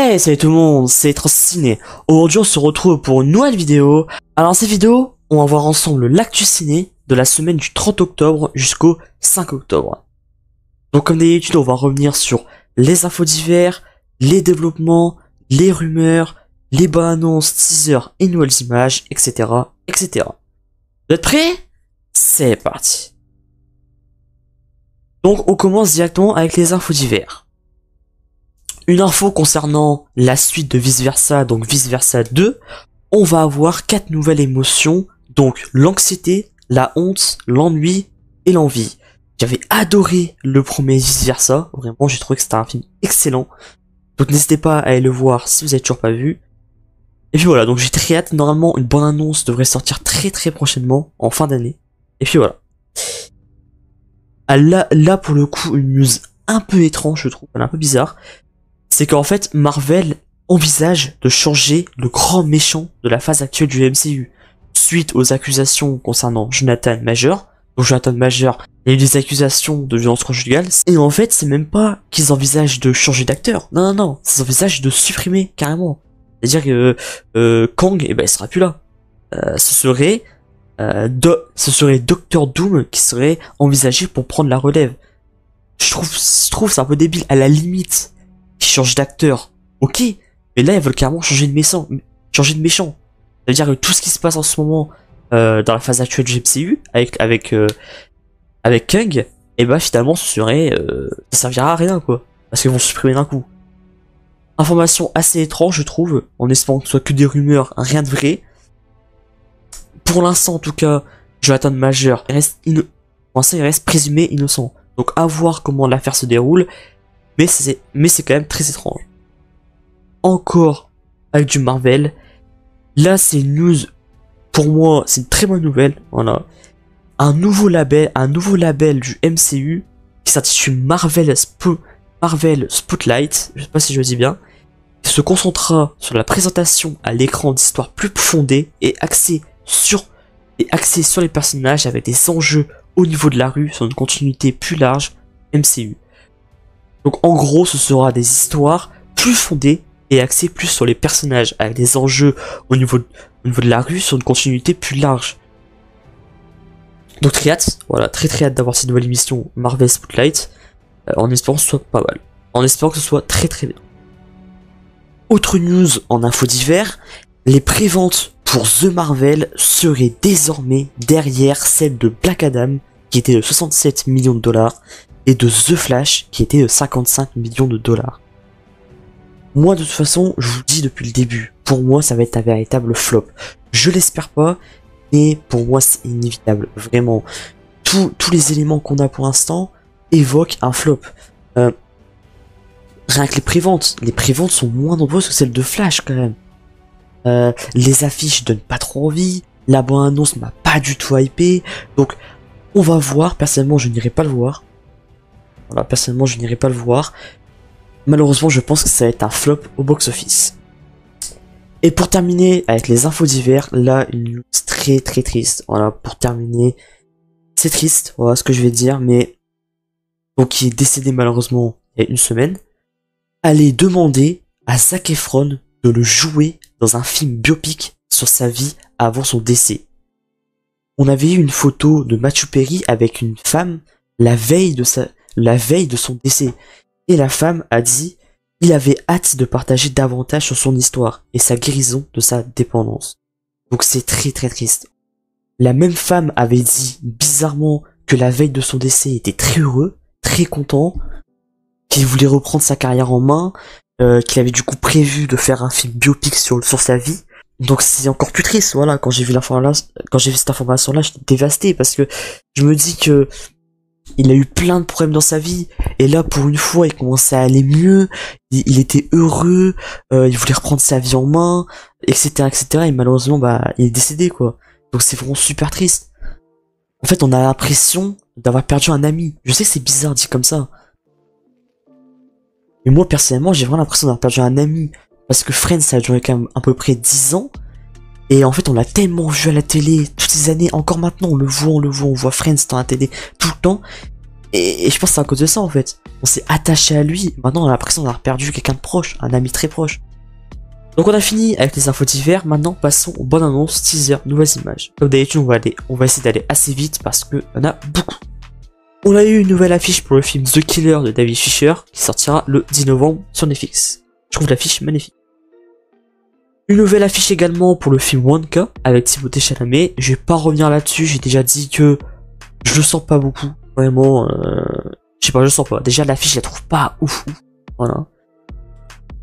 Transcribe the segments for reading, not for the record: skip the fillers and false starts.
Hey, salut tout le monde, c'est Transciné. Aujourd'hui, on se retrouve pour une nouvelle vidéo. Alors, dans cette vidéo, on va voir ensemble l'actu ciné de la semaine du 30 octobre jusqu'au 5 octobre. Donc, comme d'habitude, on va revenir sur les infos divers, les développements, les rumeurs, les bonnes annonces, teasers et nouvelles images, etc., etc. Vous êtes prêts? C'est parti. Donc, on commence directement avec les infos divers. Une info concernant la suite de Vice Versa, donc Vice Versa 2, on va avoir 4 nouvelles émotions, donc l'anxiété, la honte, l'ennui et l'envie. J'avais adoré le premier Vice Versa, vraiment j'ai trouvé que c'était un film excellent, donc n'hésitez pas à aller le voir si vous n'avez toujours pas vu. Et puis voilà, donc j'ai très hâte, normalement une bonne annonce devrait sortir très prochainement, en fin d'année. Et puis voilà. Ah, là pour le coup, une news un peu étrange je trouve, elle est un peu bizarre. C'est qu'en fait, Marvel envisage de changer le grand méchant de la phase actuelle du MCU. Suite aux accusations concernant Jonathan Major. Donc Jonathan Major, il y a eu des accusations de violence conjugale. Et en fait, c'est même pas qu'ils envisagent de changer d'acteur. Non, ils envisagent de supprimer carrément. C'est-à-dire que Kang, eh ben, il sera plus là. Ce serait Doctor Doom qui serait envisagé pour prendre la relève. Je trouve c'est un peu débile. À la limite, qui change d'acteur, ok, mais là ils veulent carrément changer de méchant. Ça veut dire que tout ce qui se passe en ce moment dans la phase actuelle du MCU avec Kang, et bah finalement ça servira à rien quoi, parce qu'ils vont supprimer d'un coup. Information assez étrange je trouve, en espérant que ce soit que des rumeurs, rien de vrai. Pour l'instant en tout cas, Jonathan Major il reste présumé innocent. Donc à voir comment l'affaire se déroule. Mais c'est quand même très étrange. Encore avec du Marvel. Là, c'est une news. Pour moi, c'est une très bonne nouvelle. Voilà. Un nouveau label du MCU qui s'intitule Marvel Spotlight. Je sais pas si je le dis bien. Qui se concentrera sur la présentation à l'écran d'histoires plus fondées et axée sur les personnages avec des enjeux au niveau de la rue sur une continuité plus large MCU. Donc en gros, ce sera des histoires plus fondées et axées plus sur les personnages, avec des enjeux au niveau de la rue sur une continuité plus large. Donc très hâte, voilà, très hâte d'avoir cette nouvelle émission Marvel Spotlight, en espérant que ce soit pas mal, en espérant que ce soit très bien. Autre news en info divers, les préventes pour The Marvel seraient désormais derrière celle de Black Adam, qui était de 67 millions de dollars, et de The Flash qui était de 55 millions de dollars. Moi de toute façon, je vous dis depuis le début, pour moi ça va être un véritable flop. Je l'espère pas, mais pour moi c'est inévitable, vraiment. Tous les éléments qu'on a pour l'instant évoquent un flop. Rien que les préventes sont moins nombreuses que celles de Flash quand même. Les affiches donnent pas trop envie, la bande-annonce m'a pas du tout hypé, donc on va voir, personnellement je n'irai pas le voir. Voilà, personnellement, je n'irai pas le voir. Malheureusement, je pense que ça va être un flop au box-office. Et pour terminer avec les infos divers, là, une news très triste. Voilà, pour terminer, c'est triste, voilà ce que je vais dire, mais donc qui est décédé malheureusement il y a une semaine. Allez demander à Zac Efron de le jouer dans un film biopic sur sa vie avant son décès. On avait eu une photo de Matthew Perry avec une femme la veille de son décès. Et la femme a dit qu'il avait hâte de partager davantage sur son histoire et sa guérison de sa dépendance. Donc c'est très triste. La même femme avait dit bizarrement que la veille de son décès il était très heureux, très content, qu'il voulait reprendre sa carrière en main, qu'il avait du coup prévu de faire un film biopic sur sa vie. Donc c'est encore plus triste, voilà, quand j'ai vu cette information là, j'étais dévasté parce que je me dis que il a eu plein de problèmes dans sa vie, et là pour une fois il commençait à aller mieux, il était heureux, il voulait reprendre sa vie en main, etc. et malheureusement bah il est décédé quoi. Donc c'est vraiment super triste. En fait on a l'impression d'avoir perdu un ami. Je sais que c'est bizarre dit comme ça, mais moi personnellement j'ai vraiment l'impression d'avoir perdu un ami, parce que Friends ça a duré quand même à peu près 10 ans, et en fait on l'a tellement vu à la télé toutes ces années, encore maintenant on voit Friends dans la télé tout le temps. Et je pense que c'est à cause de ça en fait. On s'est attaché à lui, maintenant on a l'impression d'avoir perdu quelqu'un de proche, un ami très proche. Donc on a fini avec les infos divers, maintenant passons aux bonnes annonces, teasers, nouvelles images. Comme d'habitude on va essayer d'aller assez vite parce qu'il y en a beaucoup. On a eu une nouvelle affiche pour le film The Killer de David Fincher qui sortira le 10 novembre sur Netflix. Je trouve l'affiche magnifique. Une nouvelle affiche également pour le film Wonka avec Timothée Chalamet. Je vais pas revenir là-dessus, j'ai déjà dit que je le sens pas beaucoup. Vraiment, je sais pas, je le sens pas. Déjà l'affiche je la trouve pas ouf. Voilà.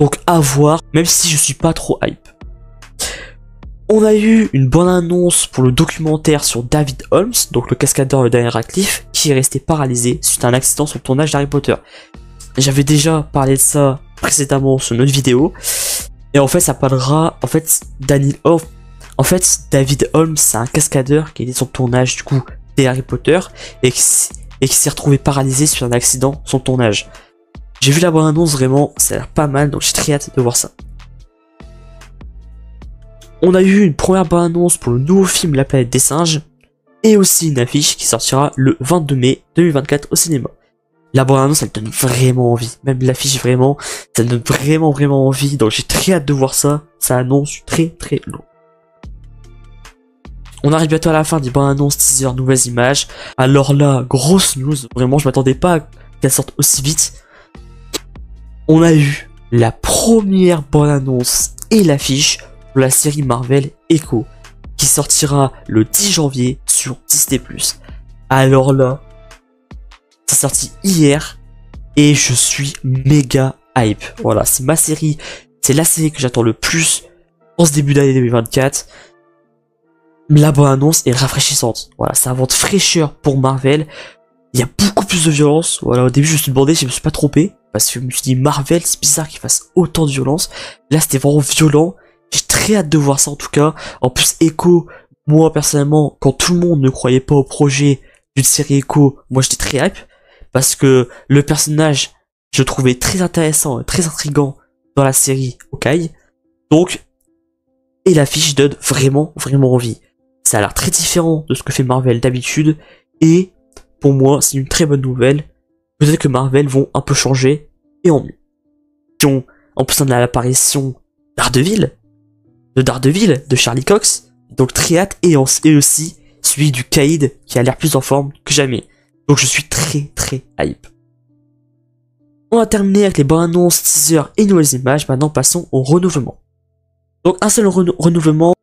Donc à voir, même si je suis pas trop hype. On a eu une bonne annonce pour le documentaire sur David Holmes, donc le cascadeur de Daniel Radcliffe, qui est resté paralysé suite à un accident sur le tournage d'Harry Potter. J'avais déjà parlé de ça précédemment sur une autre vidéo, et en fait ça parlera, David Holmes c'est un cascadeur qui était sur le tournage du coup des Harry Potter, et qui s'est retrouvé paralysé suite à un accident sur le tournage. J'ai vu la bonne annonce, vraiment, ça a l'air pas mal, donc j'ai très hâte de voir ça. On a eu une première bonne annonce pour le nouveau film La Planète des Singes, et aussi une affiche qui sortira le 22 mai 2024 au cinéma. La bonne annonce, elle donne vraiment envie, même l'affiche vraiment, ça donne vraiment envie, donc j'ai très hâte de voir ça, ça annonce très lourd. On arrive bientôt à la fin des bonnes annonces, teaser, nouvelles images. Alors là, grosse news, vraiment, je m'attendais pas qu'elle sorte aussi vite. On a eu la première bonne annonce et l'affiche pour la série Marvel Echo, qui sortira le 10 janvier sur Disney+. Alors là, c'est sorti hier, et je suis méga hype. Voilà, c'est ma série, c'est la série que j'attends le plus en ce début d'année 2024. La bonne annonce est rafraîchissante. Voilà, ça invente fraîcheur pour Marvel. Il y a beaucoup plus de violence. Voilà, au début je me suis demandé si je me suis pas trompé, parce que je me suis dit Marvel, c'est bizarre qu'il fasse autant de violence. Là c'était vraiment violent. J'ai très hâte de voir ça en tout cas. En plus Echo, moi personnellement, quand tout le monde ne croyait pas au projet d'une série Echo, moi j'étais très hype, parce que le personnage, je le trouvais très intéressant et très intriguant dans la série Hawkeye. Donc, et l'affiche donne vraiment envie. Ça a l'air très différent de ce que fait Marvel d'habitude, et pour moi c'est une très bonne nouvelle. Peut-être que Marvel vont un peu changer, et en mieux. En plus on a l'apparition de Daredevil, de Charlie Cox, donc très hâte, et aussi celui du Caïd qui a l'air plus en forme que jamais. Donc je suis très hype. On a terminé avec les bonnes annonces, teasers et nouvelles images, maintenant passons au renouvellement. Donc un seul renouvellement,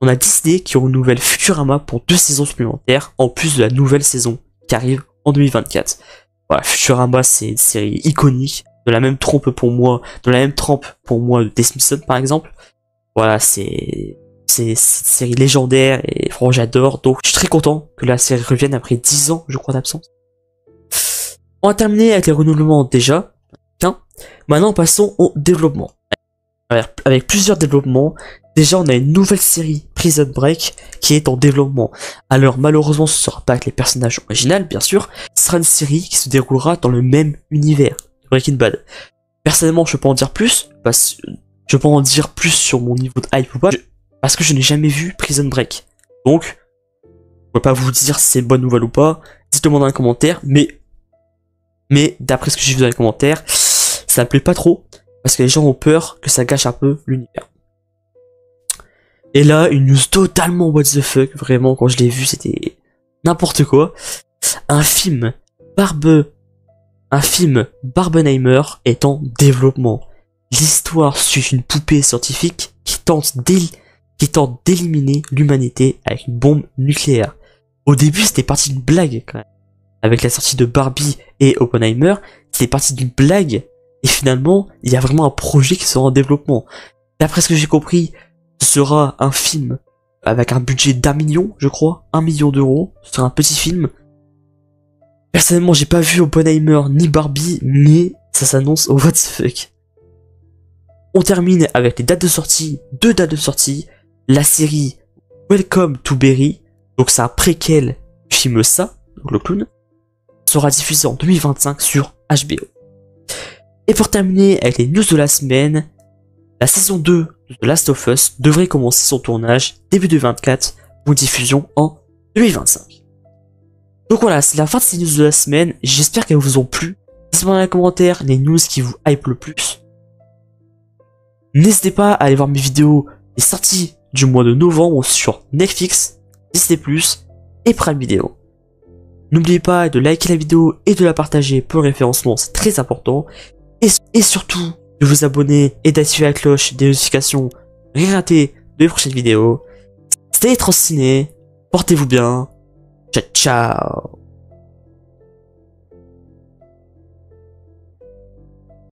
on a Disney qui renouvelle Futurama pour 2 saisons supplémentaires, en plus de la nouvelle saison qui arrive en 2024. Voilà, Futurama c'est une série iconique, de la même trempe pour moi de The Simpsons par exemple. Voilà, c'est une série légendaire et franchement j'adore, donc je suis très content que la série revienne après 10 ans je crois d'absence. On va terminer avec les renouvellements déjà. Maintenant passons au développement. Avec plusieurs développements, déjà on a une nouvelle série Prison Break qui est en développement. Alors malheureusement ce sera pas avec les personnages originaux bien sûr, ce sera une série qui se déroulera dans le même univers de Breaking Bad. Personnellement je peux pas en dire plus, je peux pas en dire plus sur mon niveau de hype ou pas, parce que je n'ai jamais vu Prison Break. Donc, je peux pas vous dire si c'est une bonne nouvelle ou pas, dites-le moi dans les commentaires, mais d'après ce que j'ai vu dans les commentaires, ça me plaît pas trop, parce que les gens ont peur que ça gâche un peu l'univers. Et là, une news totalement what the fuck, vraiment, quand je l'ai vu, c'était n'importe quoi. Un film Barbenheimer est en développement. L'histoire suit une poupée scientifique qui tente d'éliminer l'humanité avec une bombe nucléaire. Au début, c'était parti d'une blague, quand même. Avec la sortie de Barbie et Oppenheimer, c'était parti d'une blague. Et finalement, il y a vraiment un projet qui sera en développement. D'après ce que j'ai compris, ce sera un film avec un budget d'1 million, je crois. 1 million d'euros. Ce sera un petit film. Personnellement, j'ai pas vu Oppenheimer ni Barbie, mais ça s'annonce au what the fuck. On termine avec les dates de sortie, 2 dates de sortie. La série Welcome to Berry, donc c'est un préquel du film Ça, donc le clown, sera diffusé en 2025 sur HBO. Et pour terminer avec les news de la semaine, la saison 2 de The Last of Us devrait commencer son tournage début 2024 pour une diffusion en 2025. Donc voilà, c'est la fin de ces news de la semaine. J'espère qu'elles vous ont plu. Laissez-moi dans les commentaires les news qui vous hype le plus. N'hésitez pas à aller voir mes vidéos des sorties du mois de novembre sur Netflix, Disney+, et Prime Video. N'oubliez pas de liker la vidéo et de la partager pour le référencement, c'est très important. Et surtout, de vous abonner et d'activer la cloche des notifications pour rien rater de mes prochaines vidéos. C'était trop ciné, portez-vous bien, ciao ciao.